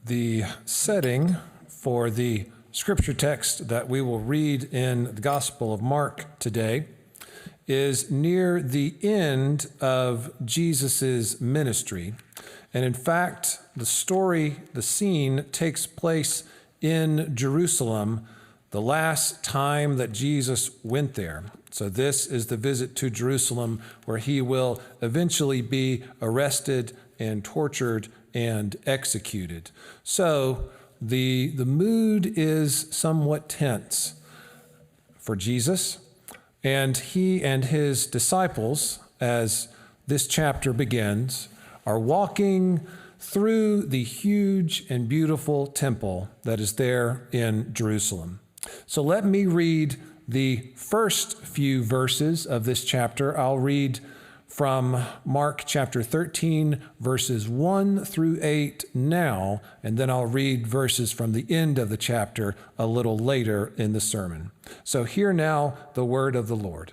The setting for the scripture text that we will read in the Gospel of Mark today is near the end of Jesus's ministry. And in fact, the scene takes place in Jerusalem the last time that Jesus went there. So this is the visit to Jerusalem where he will eventually be arrested and tortured and executed. So the mood is somewhat tense for Jesus, and he and his disciples, as this chapter begins, are walking through the huge and beautiful temple that is there in Jerusalem. So let me read the first few verses of this chapter. I'll read from Mark chapter 13, verses 1 through 8 now, and then I'll read verses from the end of the chapter a little later in the sermon. So hear now the word of the Lord.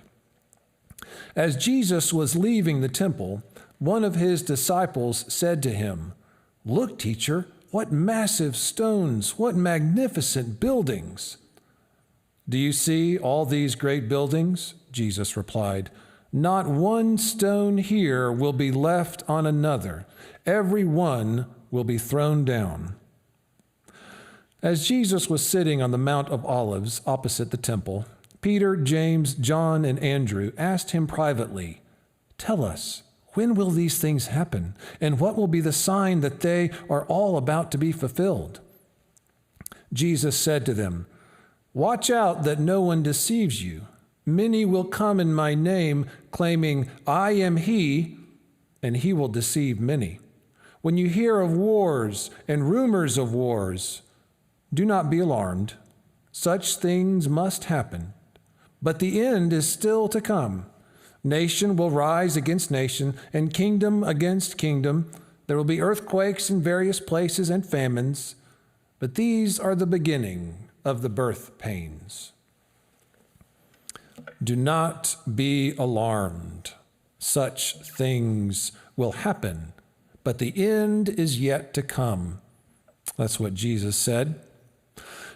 As Jesus was leaving the temple, one of his disciples said to him, "Look, teacher, what massive stones, what magnificent buildings." "Do you see all these great buildings?" Jesus replied. "Not one stone here will be left on another. Every one will be thrown down." As Jesus was sitting on the Mount of Olives opposite the temple, Peter, James, John, and Andrew asked him privately, "Tell us, when will these things happen? And what will be the sign that they are all about to be fulfilled?" Jesus said to them, "Watch out that no one deceives you. Many will come in my name, claiming, 'I am he,' and he will deceive many. When you hear of wars and rumors of wars, do not be alarmed. Such things must happen. But the end is still to come. Nation will rise against nation, and kingdom against kingdom. There will be earthquakes in various places and famines, but these are the beginning of the birth pains. Do not be alarmed. Such things will happen, but the end is yet to come." That's what Jesus said.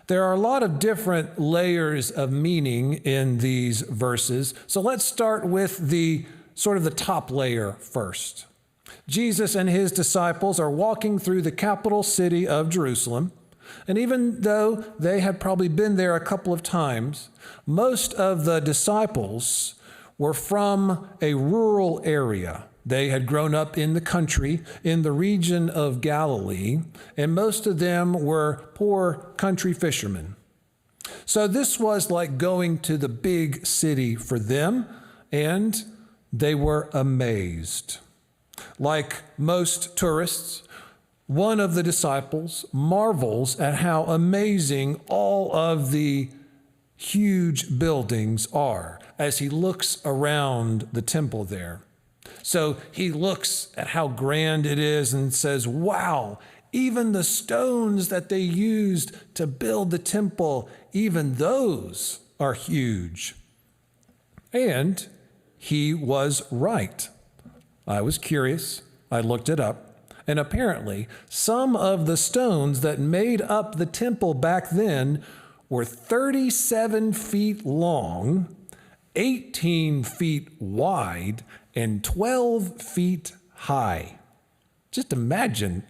There are a lot of different layers of meaning in these verses. So let's start with the top layer first. Jesus and his disciples are walking through the capital city of Jerusalem. And even though they had probably been there a couple of times, most of the disciples were from a rural area. They had grown up in the country, in the region of Galilee, and most of them were poor country fishermen. So this was like going to the big city for them, and they were amazed. Like most tourists, one of the disciples marvels at how amazing all of the huge buildings are as he looks around the temple there. So he looks at how grand it is and says, "Wow, even the stones that they used to build the temple, even those are huge." And he was right. I was curious. I looked it up. And apparently, some of the stones that made up the temple back then were 37 feet long, 18 feet wide, and 12 feet high. Just imagine,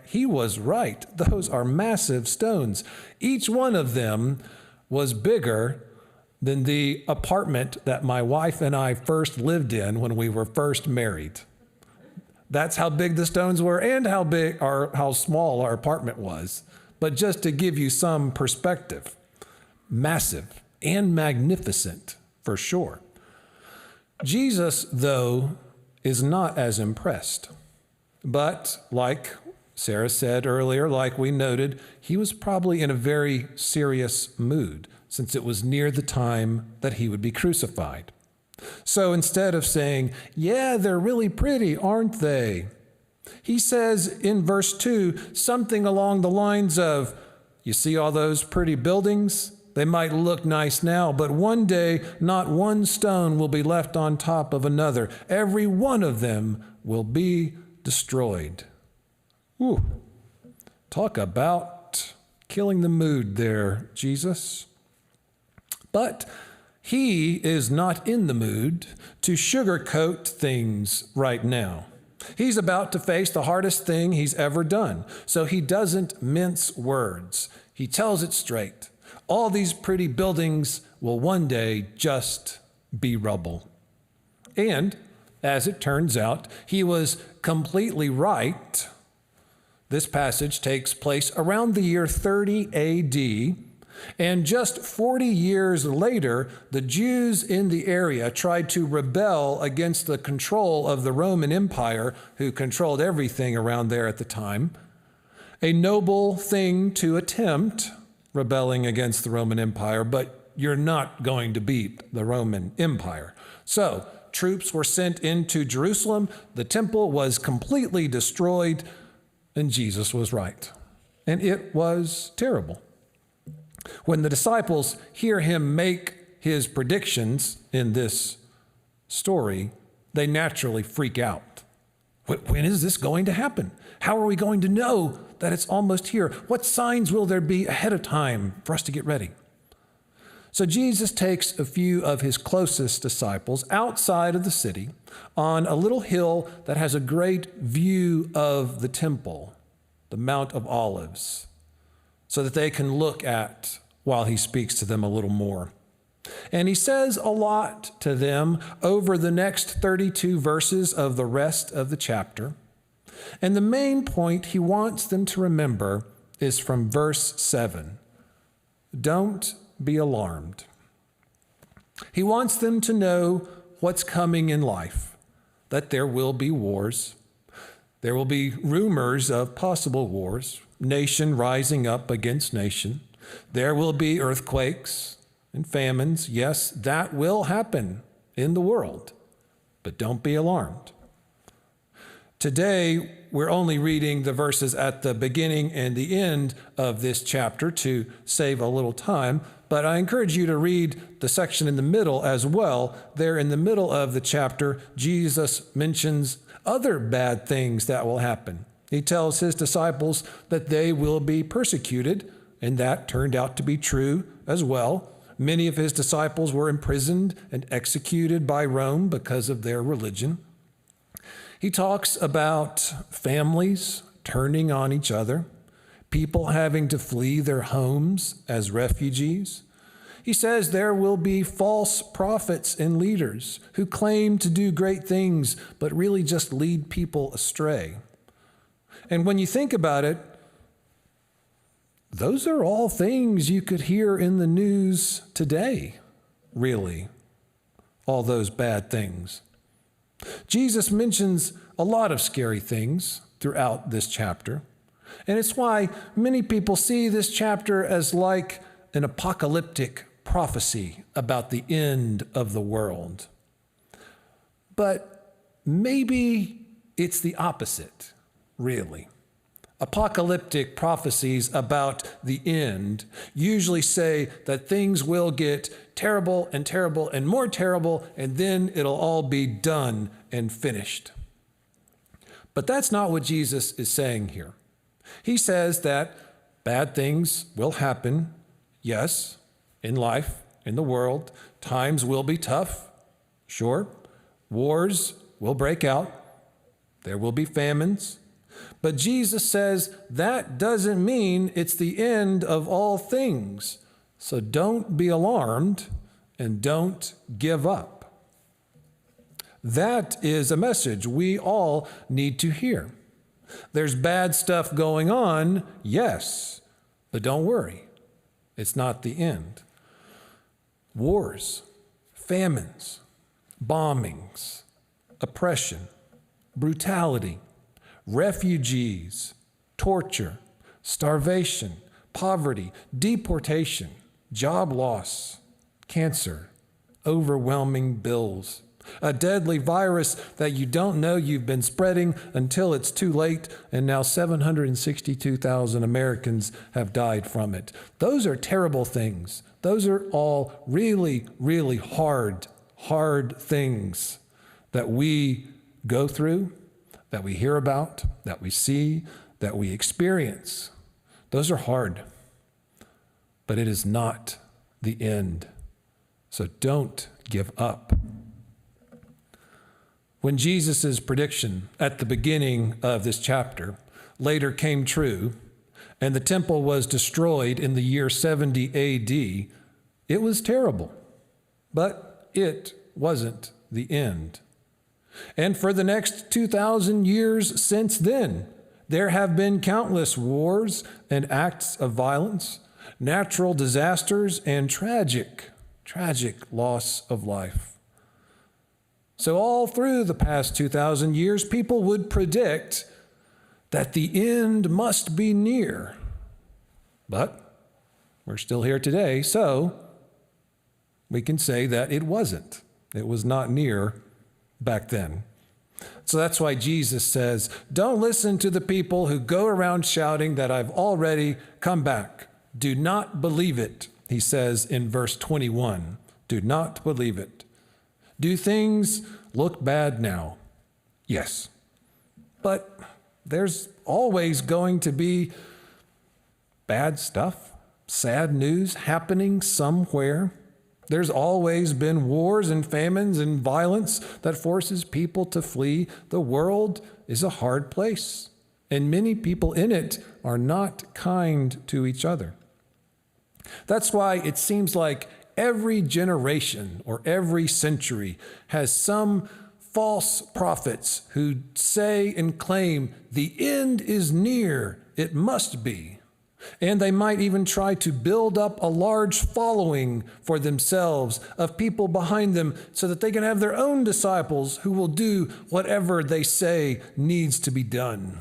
he was right. Those are massive stones. Each one of them was bigger than the apartment that my wife and I first lived in when we were first married. That's how big the stones were and how small our apartment was. But just to give you some perspective, massive and magnificent for sure. Jesus, though, is not as impressed. But like Sarah said earlier, like we noted, he was probably in a very serious mood since it was near the time that he would be crucified. So instead of saying, "Yeah, they're really pretty, aren't they?" he says in verse 2 something along the lines of, "You see all those pretty buildings? They might look nice now, but one day not one stone will be left on top of another. Every one of them will be destroyed." Ooh, Talk about killing the mood there, Jesus. But he is not in the mood to sugarcoat things right now. He's about to face the hardest thing he's ever done. So he doesn't mince words. He tells it straight. All these pretty buildings will one day just be rubble. And as it turns out, he was completely right. This passage takes place around the year 30 AD. And just 40 years later, the Jews in the area tried to rebel against the control of the Roman Empire, who controlled everything around there at the time. A noble thing to attempt, rebelling against the Roman Empire, but you're not going to beat the Roman Empire. So, troops were sent into Jerusalem. The temple was completely destroyed, and Jesus was right. And it was terrible. When the disciples hear him make his predictions in this story, they naturally freak out. When is this going to happen? How are we going to know that it's almost here? What signs will there be ahead of time for us to get ready? So Jesus takes a few of his closest disciples outside of the city on a little hill that has a great view of the temple, the Mount of Olives, so that they can look at while he speaks to them a little more. And he says a lot to them over the next 32 verses of the rest of the chapter. And the main point he wants them to remember is from verse 7. Don't be alarmed. He wants them to know what's coming in life, that there will be wars. There will be rumors of possible wars, nation rising up against nation. There will be earthquakes and famines. Yes, that will happen in the world, but don't be alarmed. Today, we're only reading the verses at the beginning and the end of this chapter to save a little time, but I encourage you to read the section in the middle as well. There in the middle of the chapter, Jesus mentions other bad things that will happen. He tells his disciples that they will be persecuted, and that turned out to be true as well. Many of his disciples were imprisoned and executed by Rome because of their religion. He talks about families turning on each other, people having to flee their homes as refugees. He says there will be false prophets and leaders who claim to do great things, but really just lead people astray. And when you think about it, those are all things you could hear in the news today, really, all those bad things. Jesus mentions a lot of scary things throughout this chapter, and it's why many people see this chapter as like an apocalyptic prophecy about the end of the world. But maybe it's the opposite, really. Apocalyptic prophecies about the end usually say that things will get terrible and more terrible, and then it'll all be done and finished. But that's not what Jesus is saying here. He says that bad things will happen, yes, in life, in the world. Times will be tough, sure. Wars will break out. There will be famines. But Jesus says that doesn't mean it's the end of all things. So don't be alarmed and don't give up. That is a message we all need to hear. There's bad stuff going on, yes, but don't worry. It's not the end. Wars, famines, bombings, oppression, brutality, refugees, torture, starvation, poverty, deportation, job loss, cancer, overwhelming bills, a deadly virus that you don't know you've been spreading until it's too late, and now 762,000 Americans have died from it. Those are terrible things. Those are all really, really hard things that we go through, that we hear about, that we see, that we experience. Those are hard, but it is not the end. So don't give up. When Jesus' prediction at the beginning of this chapter later came true, and the temple was destroyed in the year 70 AD, it was terrible, but it wasn't the end. And for the next 2,000 years since then, there have been countless wars and acts of violence, natural disasters, and tragic loss of life. So all through the past 2,000 years, people would predict that the end must be near. But we're still here today, so we can say that it wasn't. It was not near back then. So that's why Jesus says, don't listen to the people who go around shouting that I've already come back. Do not believe it, he says in verse 21. Do not believe it. Do things look bad now? Yes. But there's always going to be bad stuff, sad news happening somewhere. There's always been wars and famines and violence that forces people to flee. The world is a hard place, and many people in it are not kind to each other. That's why it seems like every generation or every century has some false prophets who say and claim the end is near, it must be. And they might even try to build up a large following for themselves of people behind them so that they can have their own disciples who will do whatever they say needs to be done.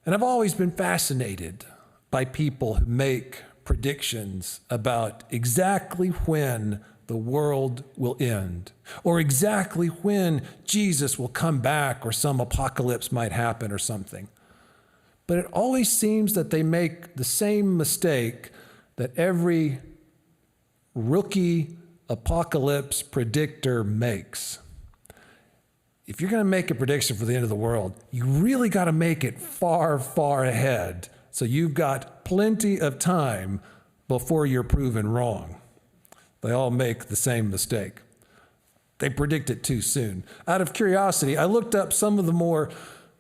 And I've always been fascinated by people who make predictions about exactly when the world will end, or exactly when Jesus will come back, or some apocalypse might happen or something. But it always seems that they make the same mistake that every rookie apocalypse predictor makes. If you're going to make a prediction for the end of the world, you really got to make it far, far ahead. So you've got plenty of time before you're proven wrong. They all make the same mistake. They predict it too soon. Out of curiosity, I looked up some of the more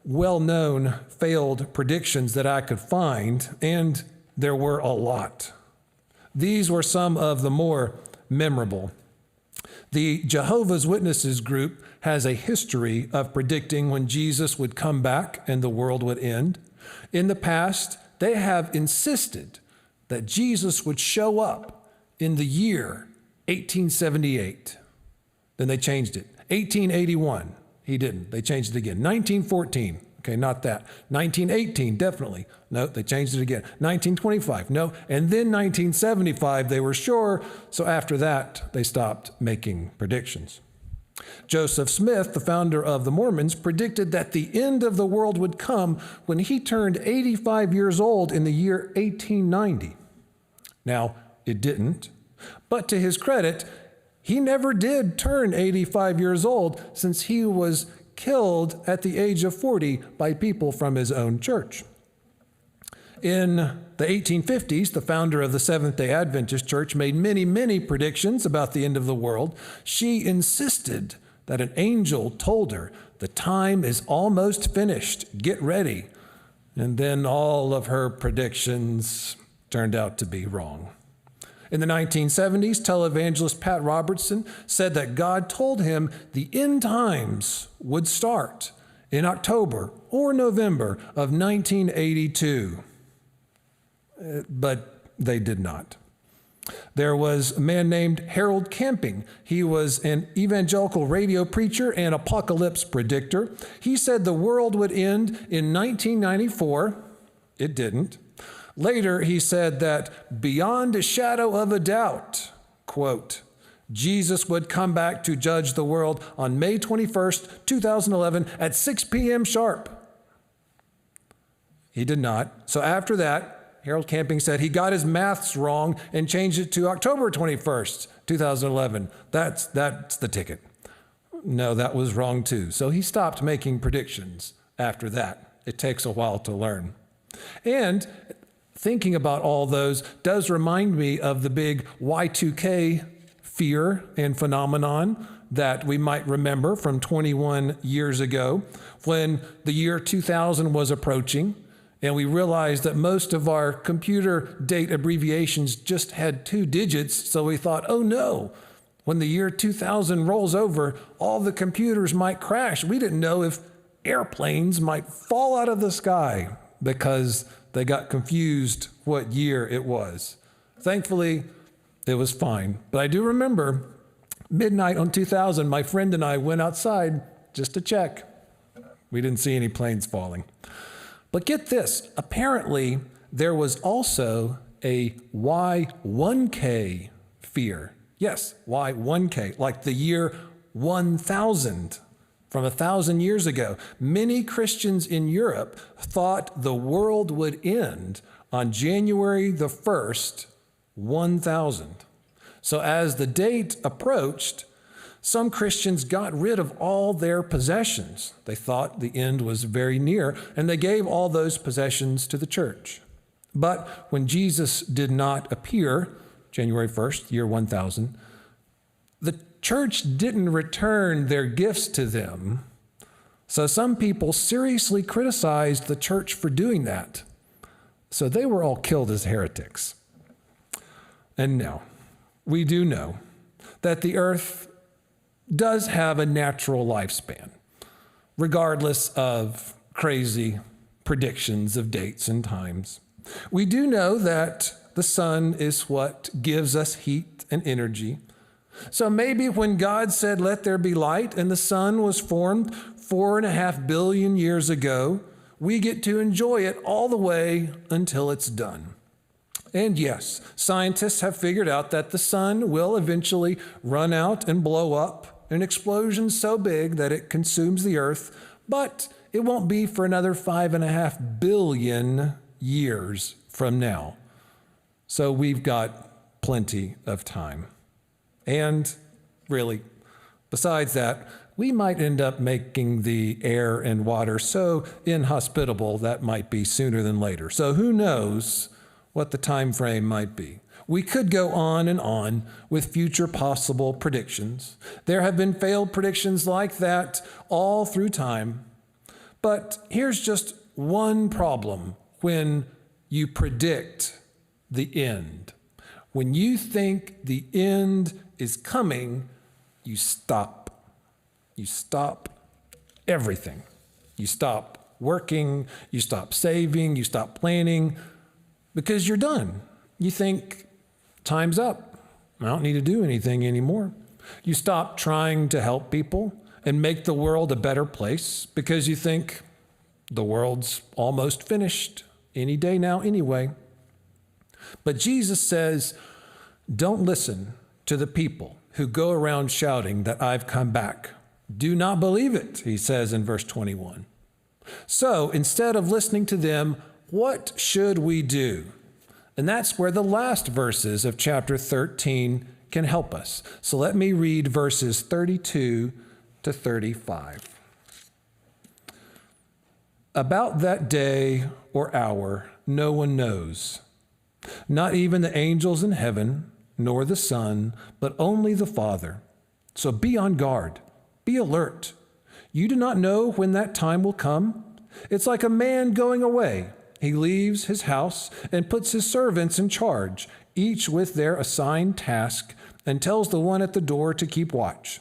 well-known failed predictions that I could find, and there were a lot. These were some of the more memorable. The Jehovah's Witnesses group has a history of predicting when Jesus would come back and the world would end. In the past, they have insisted that Jesus would show up in the year 1878. Then they changed it. 1881. He didn't. They changed it again. 1914. Okay, not that. 1918, definitely. No, they changed it again. 1925, no. And then 1975, they were sure. So after that, they stopped making predictions. Joseph Smith, the founder of the Mormons, predicted that the end of the world would come when he turned 85 years old in the year 1890. Now, it didn't. But to his credit, he never did turn 85 years old, since he was killed at the age of 40 by people from his own church. In the 1850s, the founder of the Seventh-day Adventist Church made many predictions about the end of the world. She insisted that an angel told her, "The time is almost finished. Get ready." And then all of her predictions turned out to be wrong. In the 1970s, televangelist Pat Robertson said that God told him the end times would start in October or November of 1982. But they did not. There was a man named Harold Camping. He was an evangelical radio preacher and apocalypse predictor. He said the world would end in 1994. It didn't. Later, he said that beyond a shadow of a doubt, quote, Jesus would come back to judge the world on May 21st, 2011 at 6 p.m. sharp. He did not. So after that, Harold Camping said he got his maths wrong and changed it to October 21st, 2011. That's the ticket. No, that was wrong too. So he stopped making predictions after that. It takes a while to learn. And thinking about all those does remind me of the big Y2K fear and phenomenon that we might remember from 21 years ago when the year 2000 was approaching, and we realized that most of our computer date abbreviations just had 2 digits, so we thought, oh no, when the year 2000 rolls over, all the computers might crash. We didn't know if airplanes might fall out of the sky because they got confused what year it was. Thankfully, it was fine. But I do remember midnight on 2000, my friend and I went outside just to check. We didn't see any planes falling. But get this, apparently there was also a Y1K fear. Yes, Y1K, like the year 1000, from 1,000 years ago. Many Christians in Europe thought the world would end on January the 1st, 1000. So as the date approached, some Christians got rid of all their possessions. They thought the end was very near, and they gave all those possessions to the church. But when Jesus did not appear, January 1st, year 1000, the church didn't return their gifts to them. So some people seriously criticized the church for doing that. So they were all killed as heretics. And now, we do know that the earth does have a natural lifespan, regardless of crazy predictions of dates and times. We do know that the sun is what gives us heat and energy. So maybe when God said, let there be light, and the sun was formed 4.5 billion years ago, we get to enjoy it all the way until it's done. And yes, scientists have figured out that the sun will eventually run out and blow up, an explosion so big that it consumes the earth, but it won't be for another 5.5 billion years from now. So we've got plenty of time. And really, besides that, we might end up making the air and water so inhospitable that might be sooner than later. So who knows what the time frame might be. We could go on and on with future possible predictions. There have been failed predictions like that all through time. But here's just one problem when you predict the end. When you think the end is coming, you stop. You stop everything. You stop working, you stop saving, you stop planning, because you're done. You think, time's up. I don't need to do anything anymore. You stop trying to help people and make the world a better place because you think the world's almost finished any day now anyway. But Jesus says, don't listen to the people who go around shouting that I've come back. Do not believe it, he says in verse 21. So instead of listening to them, what should we do? And that's where the last verses of chapter 13 can help us. So let me read verses 32 to 35. About that day or hour, no one knows, not even the angels in heaven, nor the Son, but only the Father. So be on guard, be alert. You do not know when that time will come. It's like a man going away. He leaves his house and puts his servants in charge, each with their assigned task, and tells the one at the door to keep watch.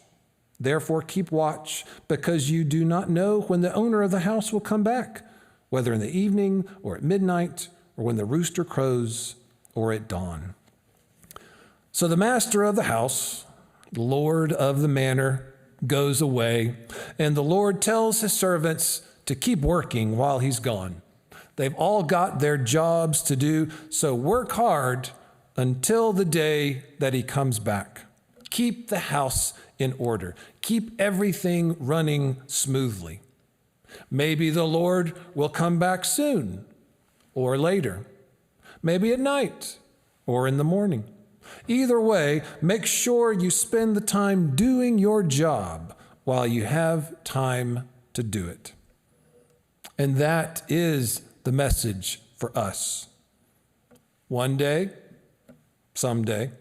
Therefore keep watch, because you do not know when the owner of the house will come back, whether in the evening or at midnight, or when the rooster crows, or at dawn. So the master of the house, the Lord of the manor, goes away, and the Lord tells his servants to keep working while he's gone. They've all got their jobs to do, so work hard until the day that he comes back. Keep the house in order. Keep everything running smoothly. Maybe the Lord will come back soon or later. Maybe at night or in the morning. Either way, make sure you spend the time doing your job while you have time to do it. And that is the message for us. One day, someday,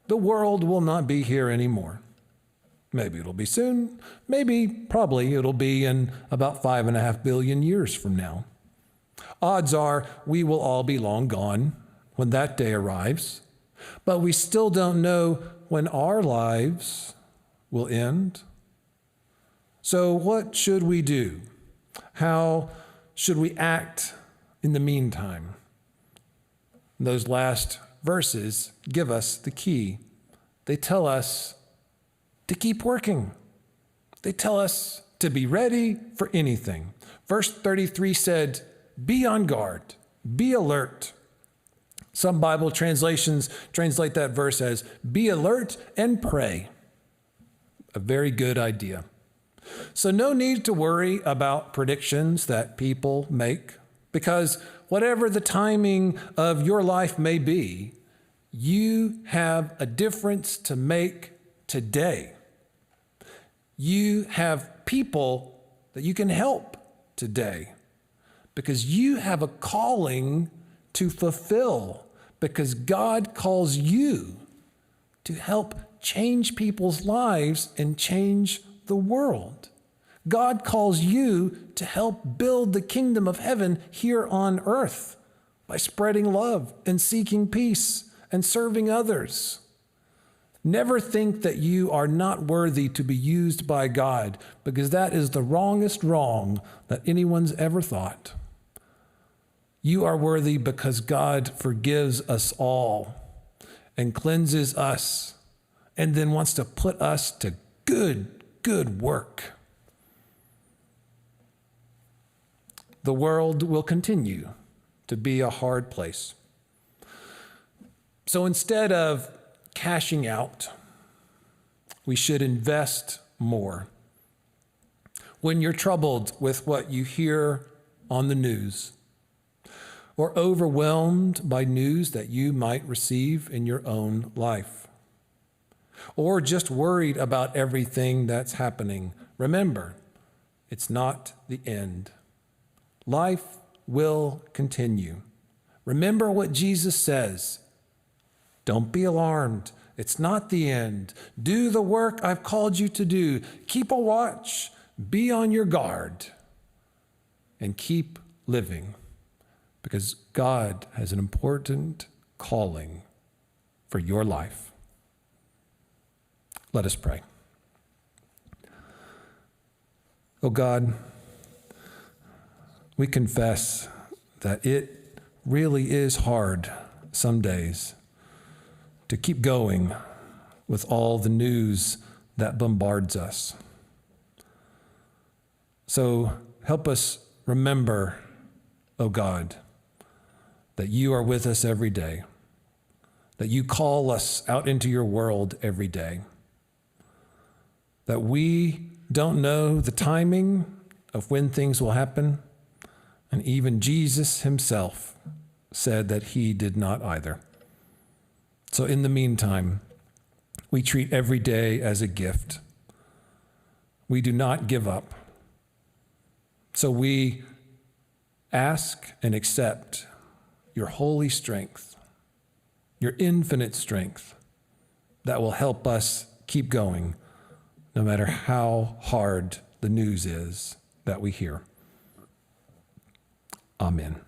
the world will not be here anymore. Maybe it'll be soon. Probably it'll be in about 5.5 billion years from now. Odds are we will all be long gone when that day arrives, but we still don't know when our lives will end. So what should we do? How should we act in the meantime? Those last verses give us the key. They tell us to keep working. They tell us to be ready for anything. Verse 33 said, be on guard, be alert. Some Bible translations translate that verse as, be alert and pray. A very good idea. So no need to worry about predictions that people make, because whatever the timing of your life may be, you have a difference to make today. You have people that you can help today because you have a calling to fulfill, because God calls you to help change people's lives and change the world. God calls you to help build the kingdom of heaven here on earth by spreading love and seeking peace and serving others. Never think that you are not worthy to be used by God, because that is the wrongest wrong that anyone's ever thought. You are worthy because God forgives us all and cleanses us and then wants to put us to good work. The world will continue to be a hard place. So instead of cashing out, we should invest more. When you're troubled with what you hear on the news, or overwhelmed by news that you might receive in your own life, or just worried about everything that's happening, remember, it's not the end. Life will continue. Remember what Jesus says. Don't be alarmed. It's not the end. Do the work I've called you to do. Keep a watch. Be on your guard. And keep living. Because God has an important calling for your life. Let us pray. Oh God, we confess that it really is hard some days to keep going with all the news that bombards us. So help us remember, oh God, that you are with us every day, that you call us out into your world every day, that we don't know the timing of when things will happen, and even Jesus himself said that he did not either. So in the meantime, we treat every day as a gift. We do not give up. So we ask and accept your holy strength, your infinite strength that will help us keep going no matter how hard the news is that we hear. Amen.